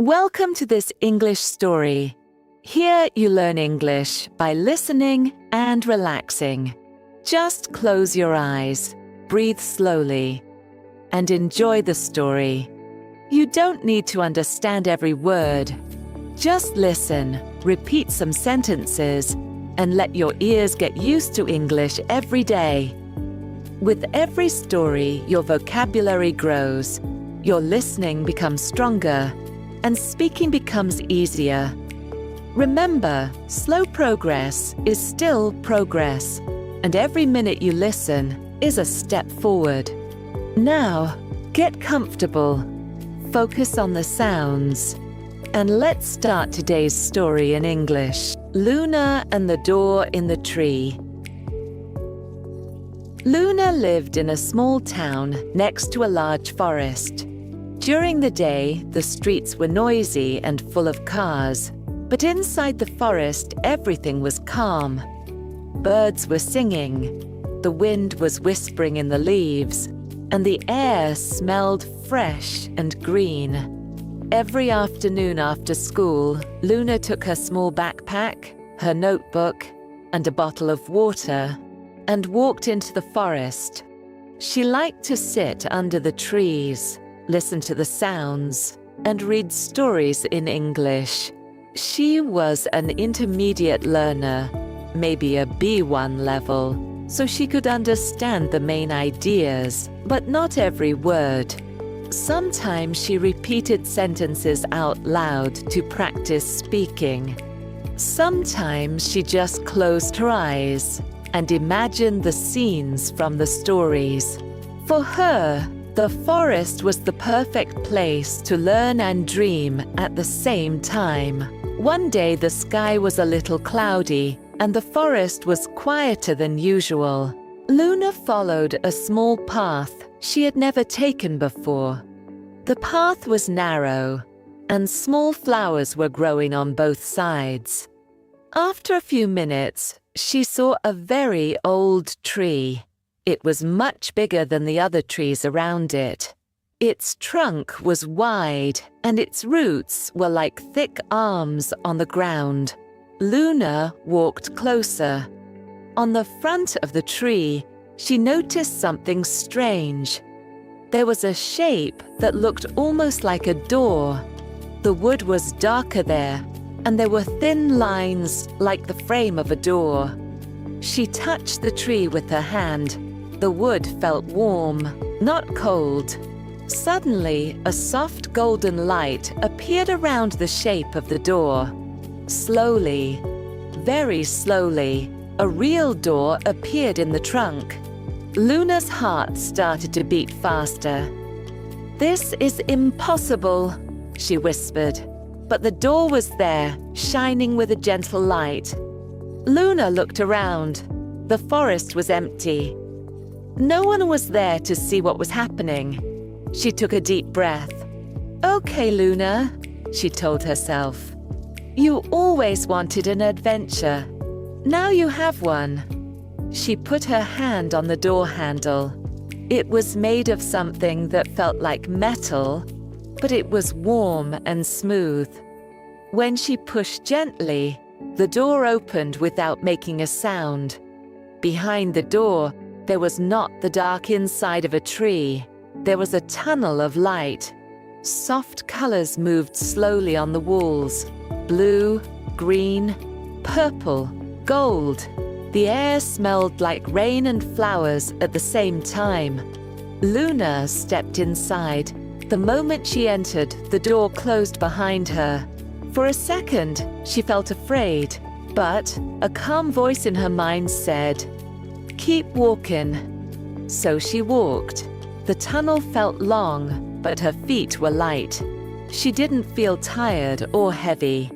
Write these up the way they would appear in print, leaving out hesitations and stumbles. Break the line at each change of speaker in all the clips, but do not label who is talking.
Welcome to this English story. Here you learn English by listening and relaxing. Just close your eyes, breathe slowly, and enjoy the story. You don't need to understand every word. Just listen, repeat some sentences, and let your ears get used to English every day. With every story, your vocabulary grows, your listening becomes stronger, and speaking becomes easier. Remember, slow progress is still progress, and every minute you listen is a step forward. Now, get comfortable, focus on the sounds, and let's start today's story in English. Luna and the Door in the Tree. Luna lived in a small town next to a large forest. During the day, the streets were noisy and full of cars, but inside the forest, everything was calm. Birds were singing, the wind was whispering in the leaves, and the air smelled fresh and green. Every afternoon after school, Luna took her small backpack, her notebook, and a bottle of water, and walked into the forest. She liked to sit under the trees, listen to the sounds, and read stories in English. She was an intermediate learner, maybe a B1 level, so she could understand the main ideas, but not every word. Sometimes she repeated sentences out loud to practice speaking. Sometimes she just closed her eyes and imagined the scenes from the stories. For her, the forest was the perfect place to learn and dream at the same time. One day the sky was a little cloudy and the forest was quieter than usual. Luna followed a small path she had never taken before. The path was narrow and small flowers were growing on both sides. After a few minutes, she saw a very old tree. It was much bigger than the other trees around it. Its trunk was wide, and its roots were like thick arms on the ground. Luna walked closer. On the front of the tree, she noticed something strange. There was a shape that looked almost like a door. The wood was darker there, and there were thin lines like the frame of a door. She touched the tree with her hand. The wood felt warm, not cold. Suddenly, a soft golden light appeared around the shape of the door. Slowly, very slowly, a real door appeared in the trunk. Luna's heart started to beat faster. "This is impossible," she whispered. But the door was there, shining with a gentle light. Luna looked around. The forest was empty. No one was there to see what was happening. She took a deep breath. "Okay, Luna," she told herself. "You always wanted an adventure. Now you have one." She put her hand on the door handle. It was made of something that felt like metal, but it was warm and smooth. When she pushed gently, the door opened without making a sound. Behind the door, there was not the dark inside of a tree. There was a tunnel of light. Soft colors moved slowly on the walls. Blue, green, purple, gold. The air smelled like rain and flowers at the same time. Luna stepped inside. The moment she entered, the door closed behind her. For a second, she felt afraid, but a calm voice in her mind said, "Keep walking." So she walked. The tunnel felt long, but her feet were light. She didn't feel tired or heavy.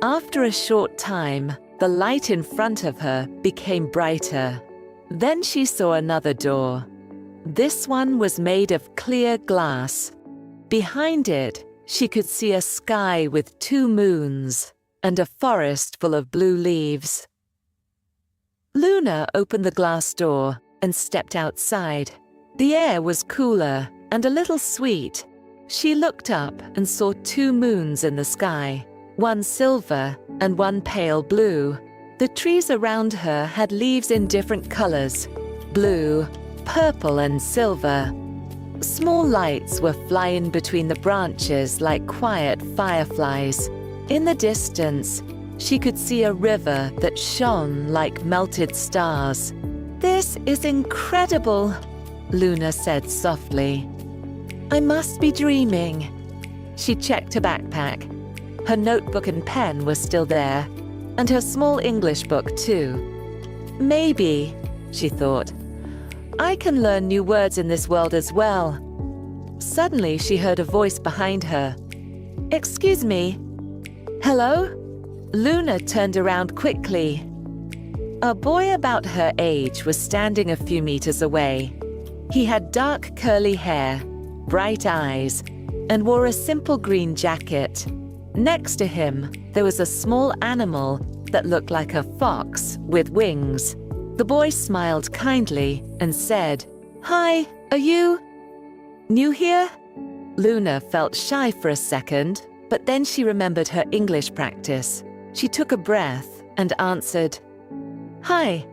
After a short time, the light in front of her became brighter. Then she saw another door. This one was made of clear glass. Behind it, she could see a sky with 2 moons and a forest full of blue leaves. Luna opened the glass door and stepped outside. The air was cooler and a little sweet. She looked up and saw 2 moons in the sky, one silver and one pale blue. The trees around her had leaves in different colors: blue, purple, and silver. Small lights were flying between the branches like quiet fireflies. In the distance, she could see a river that shone like melted stars. "This is incredible," Luna said softly. "I must be dreaming." She checked her backpack. Her notebook and pen were still there, and her small English book too. "Maybe," she thought, "I can learn new words in this world as well." Suddenly, she heard a voice behind her. "Excuse me." "Hello?" Luna turned around quickly. A boy about her age was standing a few meters away. He had dark curly hair, bright eyes, and wore a simple green jacket. Next to him, there was a small animal that looked like a fox with wings. The boy smiled kindly and said, "Hi, are you new here?" Luna felt shy for a second, but then she remembered her English practice. She took a breath and answered, "Hi.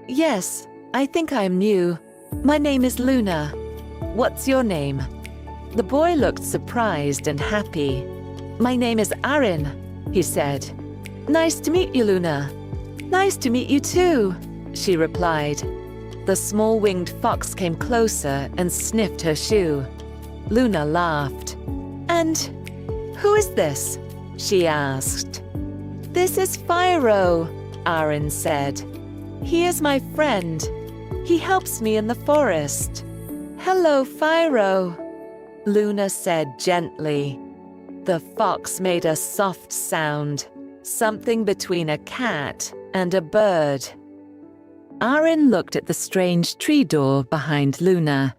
Yes, I think I'm new. My name is Luna. What's your name?" The boy looked surprised and happy. "My name is Aaron," he said. "Nice to meet you, Luna." "Nice to meet you too," she replied. The small winged fox came closer and sniffed her shoe. Luna laughed. "And who is this?" she asked. "This is Phiro," Aaron said. "He is my friend. He helps me in the forest." "Hello, Phiro," Luna said gently. The fox made a soft sound, something between a cat and a bird. Aaron looked at the strange tree door behind Luna.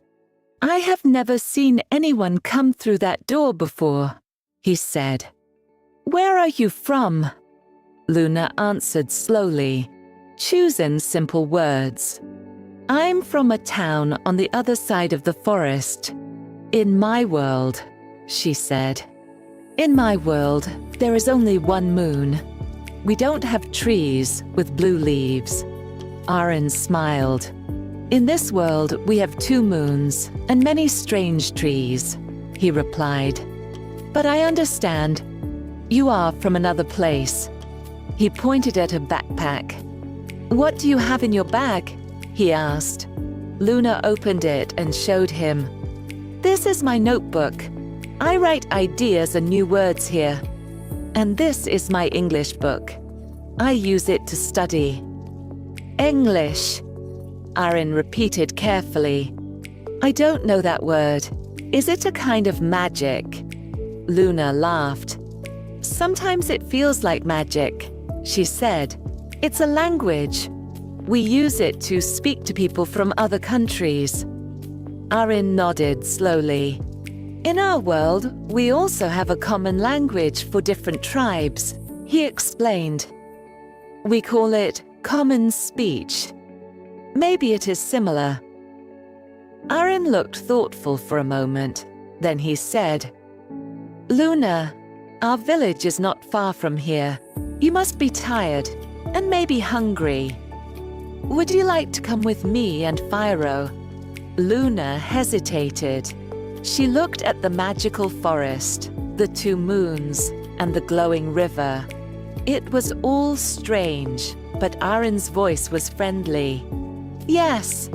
"I have never seen anyone come through that door before," he said. "Where are you from?" Luna answered slowly, choosing simple words. "I'm from a town on the other side of the forest. In my world," she said. "In my world, there is only one moon. We don't have trees with blue leaves." Aaron smiled. "In this world, we have 2 moons and many strange trees," he replied. "But I understand. You are from another place." He pointed at her backpack. "What do you have in your bag?" he asked. Luna opened it and showed him. "This is my notebook. I write ideas and new words here. And this is my English book. I use it to study." "English," Aaron repeated carefully. "I don't know that word. Is it a kind of magic?" Luna laughed. "Sometimes it feels like magic," she said. "It's a language. We use it to speak to people from other countries." Aaron nodded slowly. "In our world, we also have a common language for different tribes," he explained. "We call it common speech. Maybe it is similar." Aaron looked thoughtful for a moment. Then he said, "Luna, our village is not far from here. You must be tired and maybe hungry. Would you like to come with me and Phiro?" Luna hesitated. She looked at the magical forest, the 2 moons, and the glowing river. It was all strange, but Aaron's voice was friendly. "Yes,"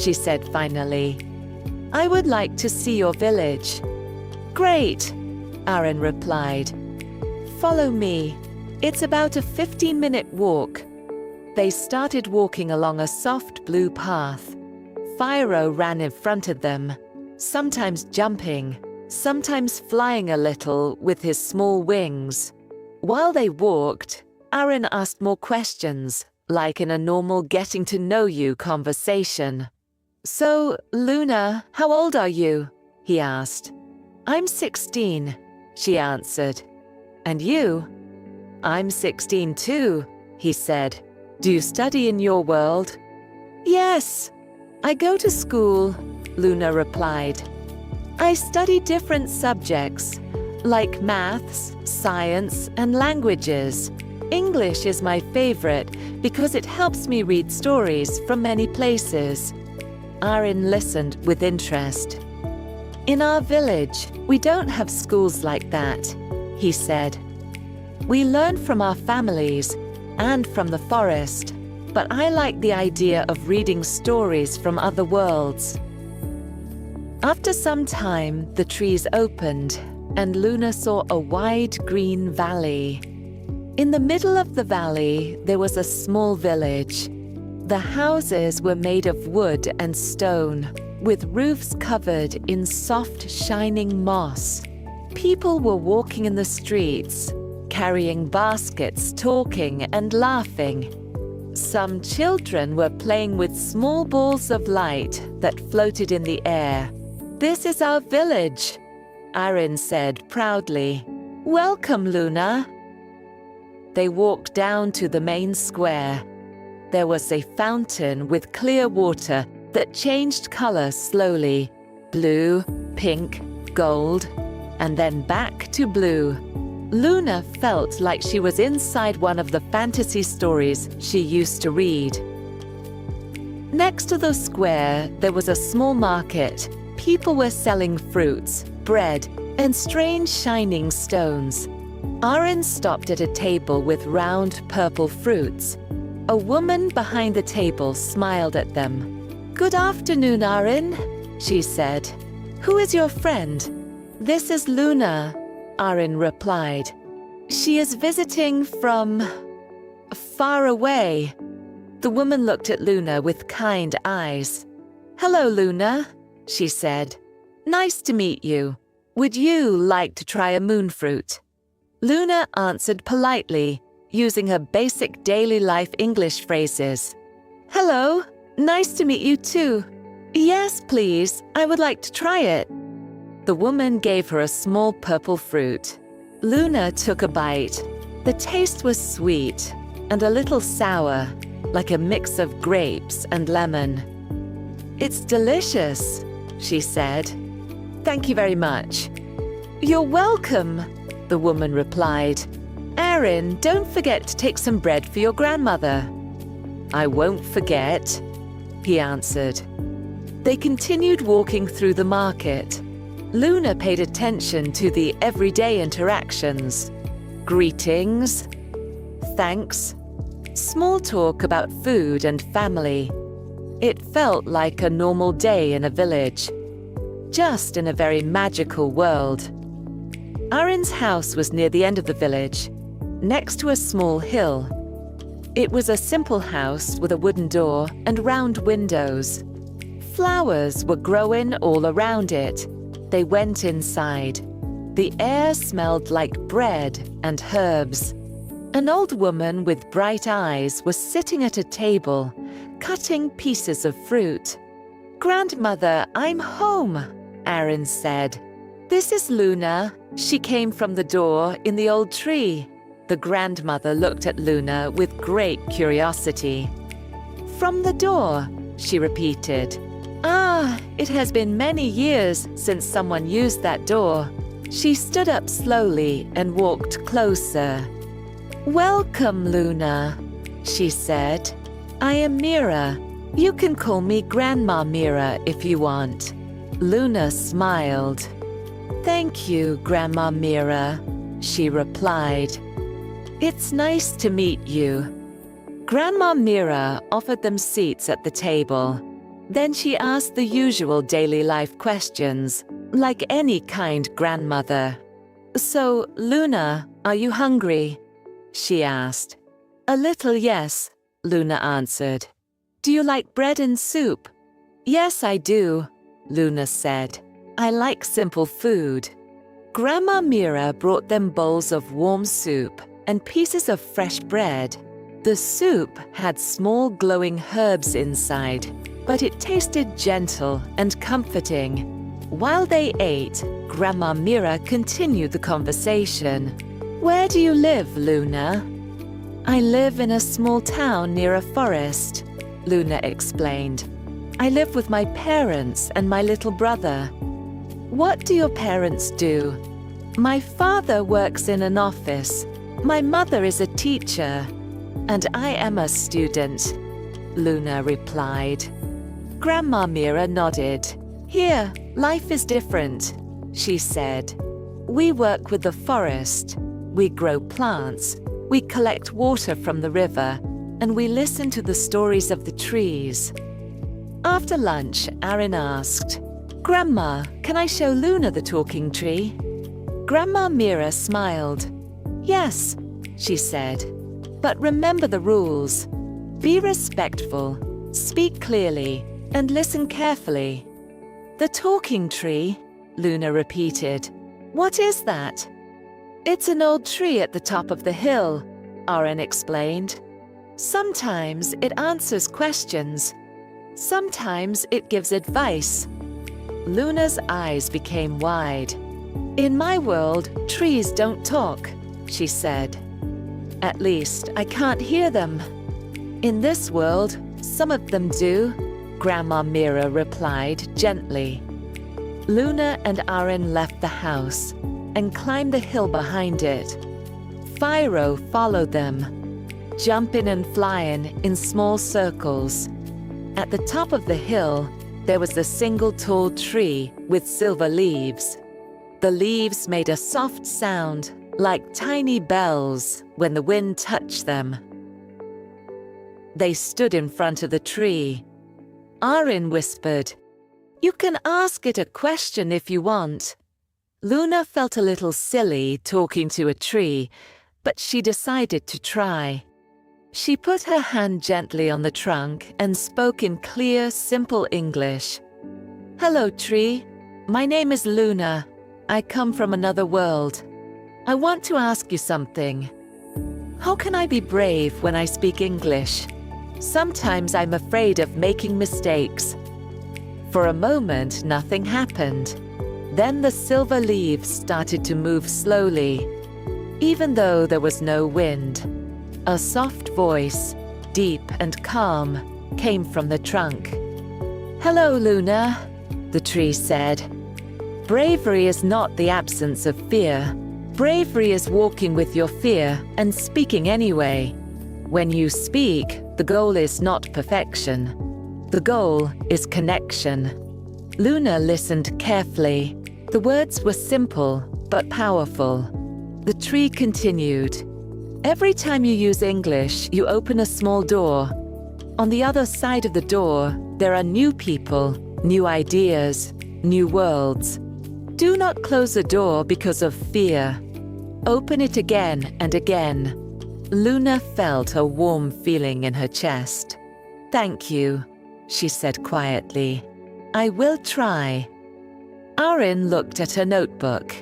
she said finally. "I would like to see your village." "Great," Aaron replied. "Follow me. It's about a 15-minute walk." They started walking along a soft blue path. Phiro ran in front of them, sometimes jumping, sometimes flying a little with his small wings. While they walked, Aaron asked more questions, like in a normal getting-to-know-you conversation. "So, Luna, how old are you?" he asked. "I'm 16, she answered. "And you?" "I'm 16 too," he said. "Do you study in your world?" "Yes, I go to school," Luna replied. I study different subjects, like maths, science, and languages. English is my favorite because it helps me read stories from many places. Arin listened with interest. In our village, we don't have schools like that, he said. We learn from our families and from the forest, but I like the idea of reading stories from other worlds. After some time, the trees opened, and Luna saw a wide green valley. In the middle of the valley, there was a small village. The houses were made of wood and stone, with roofs covered in soft, shining moss. People were walking in the streets, carrying baskets, talking and laughing. Some children were playing with small balls of light that floated in the air. "This is our village," Arin said proudly. "Welcome, Luna." They walked down to the main square. There was a fountain with clear water that changed color slowly: blue, pink, gold, and then back to blue. Luna felt like she was inside one of the fantasy stories she used to read. Next to the square, there was a small market. People were selling fruits, bread, and strange shining stones. Arin stopped at a table with round purple fruits. A woman behind the table smiled at them. "Good afternoon, Arin," she said. "Who is your friend?" "This is Luna," Arin replied. "She is visiting from far away." The woman looked at Luna with kind eyes. "Hello, Luna," she said. "Nice to meet you. Would you like to try a moon fruit?" Luna answered politely, using her basic daily life English phrases. "Hello, nice to meet you too. Yes, please, I would like to try it." The woman gave her a small purple fruit. Luna took a bite. The taste was sweet and a little sour, like a mix of grapes and lemon. "It's delicious," she said. "Thank you very much." "You're welcome," the woman replied. "Arin, don't forget to take some bread for your grandmother." "I won't forget," he answered. They continued walking through the market. Luna paid attention to the everyday interactions. Greetings, thanks, small talk about food and family. It felt like a normal day in a village, just in a very magical world. Arin's house was near the end of the village, next to a small hill. It was a simple house with a wooden door and round windows. Flowers were growing all around it. They went inside. The air smelled like bread and herbs. An old woman with bright eyes was sitting at a table, cutting pieces of fruit. "Grandmother, I'm home," Arin said. "This is Luna. She came from the door in the old tree." The grandmother looked at Luna with great curiosity. "From the door," she repeated. "Ah, it has been many years since someone used that door." She stood up slowly and walked closer. "Welcome, Luna," she said. "I am Mira. You can call me Grandma Mira if you want." Luna smiled. "Thank you, Grandma Mira," she replied. "It's nice to meet you." Grandma Mira offered them seats at the table. Then she asked the usual daily life questions, like any kind grandmother. "So, Luna, are you hungry?" she asked. "A little, yes," Luna answered. "Do you like bread and soup?" "Yes, I do," Luna said. "I like simple food." Grandma Mira brought them bowls of warm soup and pieces of fresh bread. The soup had small glowing herbs inside, but it tasted gentle and comforting. While they ate, Grandma Mira continued the conversation. "Where do you live, Luna?" "I live in a small town near a forest," Luna explained. "I live with my parents and my little brother." What do your parents do? My father works in an office. My mother is a teacher. And I am a student, Luna replied. Grandma Mira nodded. Here, life is different, she said. We work with the forest. We grow plants. We collect water from the river. And we listen to the stories of the trees. After lunch, Aaron asked, Grandma, can I show Luna the talking tree? Grandma Mira smiled. Yes, she said. But remember the rules. Be respectful, speak clearly, and listen carefully. The talking tree, Luna repeated. What is that? It's an old tree at the top of the hill, Aaron explained. Sometimes it answers questions. Sometimes it gives advice. Luna's eyes became wide. In my world, trees don't talk, she said. At least I can't hear them. In this world, some of them do, Grandma Mira replied gently. Luna and Aaron left the house and climbed the hill behind it. Phiro followed them, jumping and flying in small circles. At the top of the hill, there was a single tall tree with silver leaves. The leaves made a soft sound like tiny bells when the wind touched them. They stood in front of the tree. Aaron whispered, You can ask it a question if you want. Luna felt a little silly talking to a tree, but she decided to try. She put her hand gently on the trunk and spoke in clear, simple English. Hello, tree. My name is Luna. I come from another world. I want to ask you something. How can I be brave when I speak English? Sometimes I'm afraid of making mistakes. For a moment, nothing happened. Then the silver leaves started to move slowly. Even though there was no wind, a soft voice, deep and calm, came from the trunk. Hello, Luna, the tree said. Bravery is not the absence of fear. Bravery is walking with your fear and speaking anyway. When you speak, the goal is not perfection. The goal is connection. Luna listened carefully. The words were simple but powerful. The tree continued. Every time you use English, you open a small door. On the other side of the door, there are new people, new ideas, new worlds. Do not close the door because of fear. Open it again and again. Luna felt a warm feeling in her chest. Thank you, she said quietly. I will try. Aaron looked at her notebook.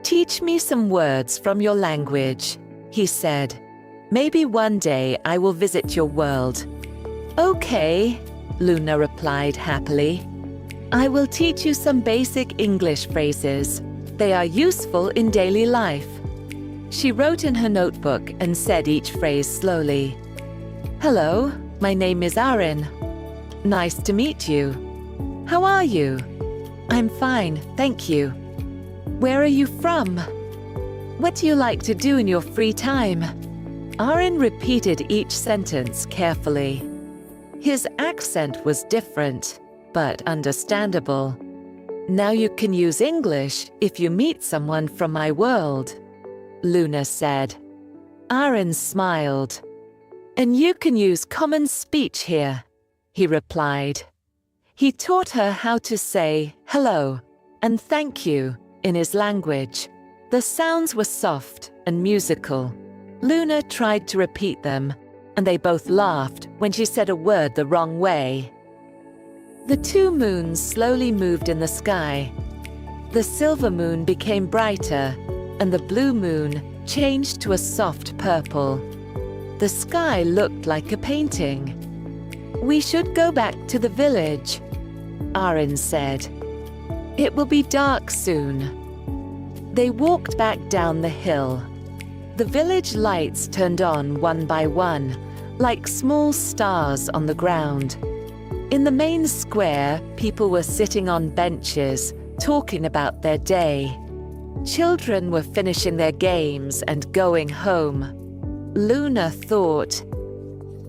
Teach me some words from your language, he said. Maybe one day I will visit your world. Okay, Luna replied happily. I will teach you some basic English phrases. They are useful in daily life. She wrote in her notebook and said each phrase slowly. Hello, my name is Aaron. Nice to meet you. How are you? I'm fine, thank you. Where are you from? What do you like to do in your free time? Aaron repeated each sentence carefully. His accent was different, but understandable. Now you can use English if you meet someone from my world, Luna said. Aaron smiled. And you can use common speech here, he replied. He taught her how to say hello and thank you in his language. The sounds were soft and musical. Luna tried to repeat them, and they both laughed when she said a word the wrong way. The two moons slowly moved in the sky. The silver moon became brighter, and the blue moon changed to a soft purple. The sky looked like a painting. We should go back to the village, Aaron said. It will be dark soon. They walked back down the hill. The village lights turned on one by one, like small stars on the ground. In the main square, people were sitting on benches, talking about their day. Children were finishing their games and going home. Luna thought,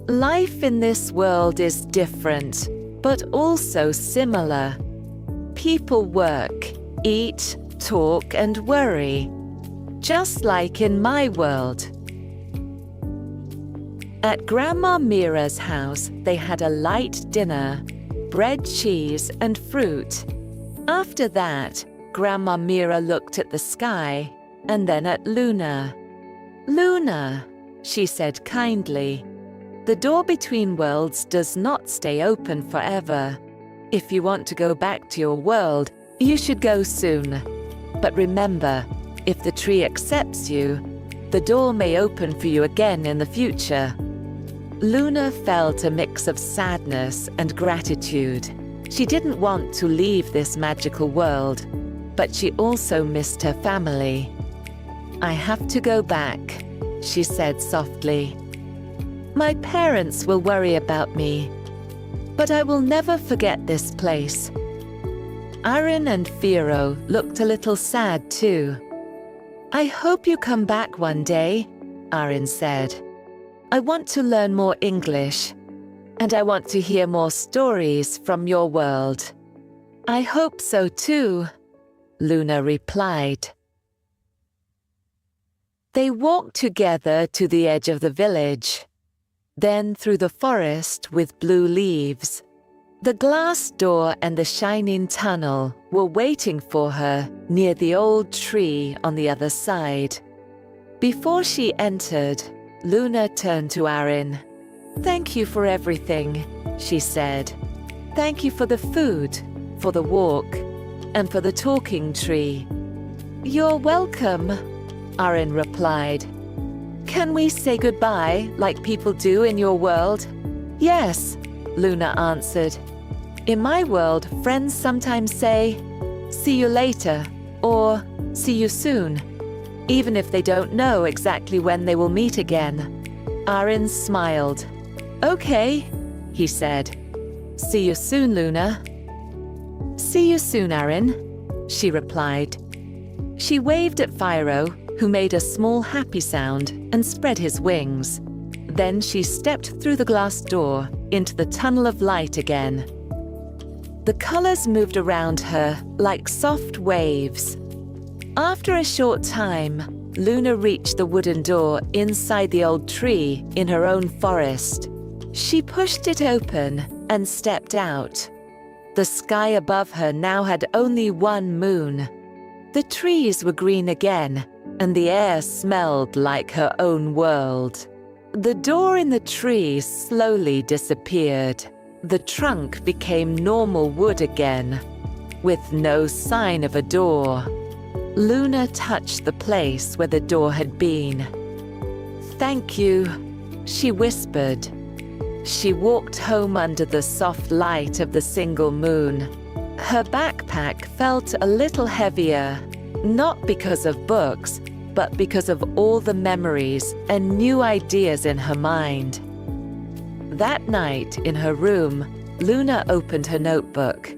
"Life in this world is different, but also similar. People work, eat, talk, and worry, just like in my world." At Grandma Mira's house, they had a light dinner, bread, cheese, and fruit. After that, Grandma Mira looked at the sky and then at Luna. "Luna," she said kindly, "the door between worlds does not stay open forever. If you want to go back to your world, you should go soon. But remember, if the tree accepts you, the door may open for you again in the future." Luna felt a mix of sadness and gratitude. She didn't want to leave this magical world, but she also missed her family. "I have to go back," she said softly. "My parents will worry about me, but I will never forget this place." Aaron and Firo looked a little sad too. "I hope you come back one day," Aaron said. "I want to learn more English, and I want to hear more stories from your world." "I hope so too," Luna replied. They walked together to the edge of the village, then through the forest with blue leaves. The glass door and the shining tunnel were waiting for her near the old tree on the other side. Before she entered, Luna turned to Aaron. "Thank you for everything," she said. "Thank you for the food, for the walk, and for the talking tree." "You're welcome," Aaron replied. "Can we say goodbye like people do in your world?" "Yes," Luna answered. "In my world, friends sometimes say, 'See you later,' or 'See you soon,' even if they don't know exactly when they will meet again." Aaron smiled. "Okay," he said. "See you soon, Luna." "See you soon, Aaron," she replied. She waved at Firo, who made a small happy sound and spread his wings. Then she stepped through the glass door into the tunnel of light again. The colors moved around her like soft waves. After a short time, Luna reached the wooden door inside the old tree in her own forest. She pushed it open and stepped out. The sky above her now had only one moon. The trees were green again, and the air smelled like her own world. The door in the tree slowly disappeared. The trunk became normal wood again, with no sign of a door. Luna touched the place where the door had been. "Thank you," she whispered. She walked home under the soft light of the single moon. Her backpack felt a little heavier, not because of books, but because of all the memories and new ideas in her mind. That night, in her room, Luna opened her notebook.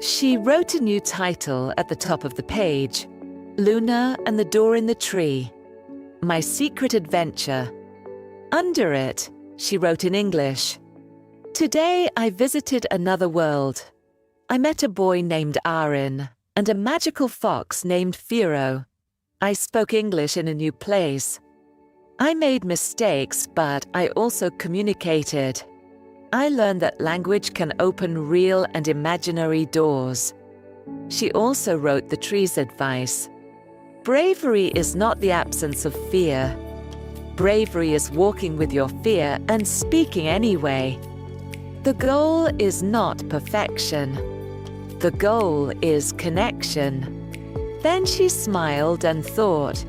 She wrote a new title at the top of the page: "Luna and the Door in the Tree, My Secret Adventure." Under it, she wrote in English, "Today I visited another world. I met a boy named Aaron and a magical fox named Firo. I spoke English in a new place. I made mistakes, but I also communicated. I learned that language can open real and imaginary doors." She also wrote the tree's advice. "Bravery is not the absence of fear. Bravery is walking with your fear and speaking anyway. The goal is not perfection. The goal is connection." Then she smiled and thought,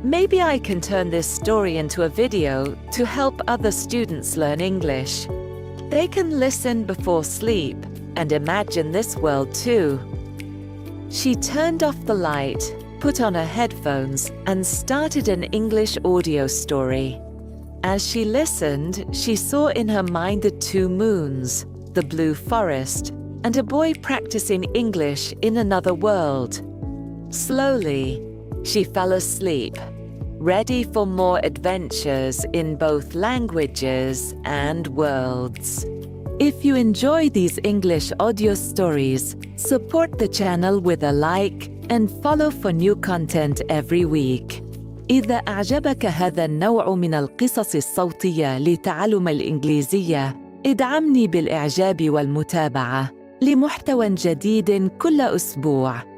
maybe I can turn this story into a video to help other students learn English. They can listen before sleep and imagine this world too. She turned off the light, put on her headphones, and started an English audio story. As she listened, she saw in her mind the two moons, the blue forest, and a boy practicing English in another world. Slowly, she fell asleep, ready for more adventures in both languages and worlds. If you enjoy these English audio stories, support the channel with a like and follow for new content every week. إذا أعجبك هذا النوع من القصص الصوتية لتعلم الإنجليزية، ادعمني بالإعجاب والمتابعة لمحتوى جديد كل أسبوع.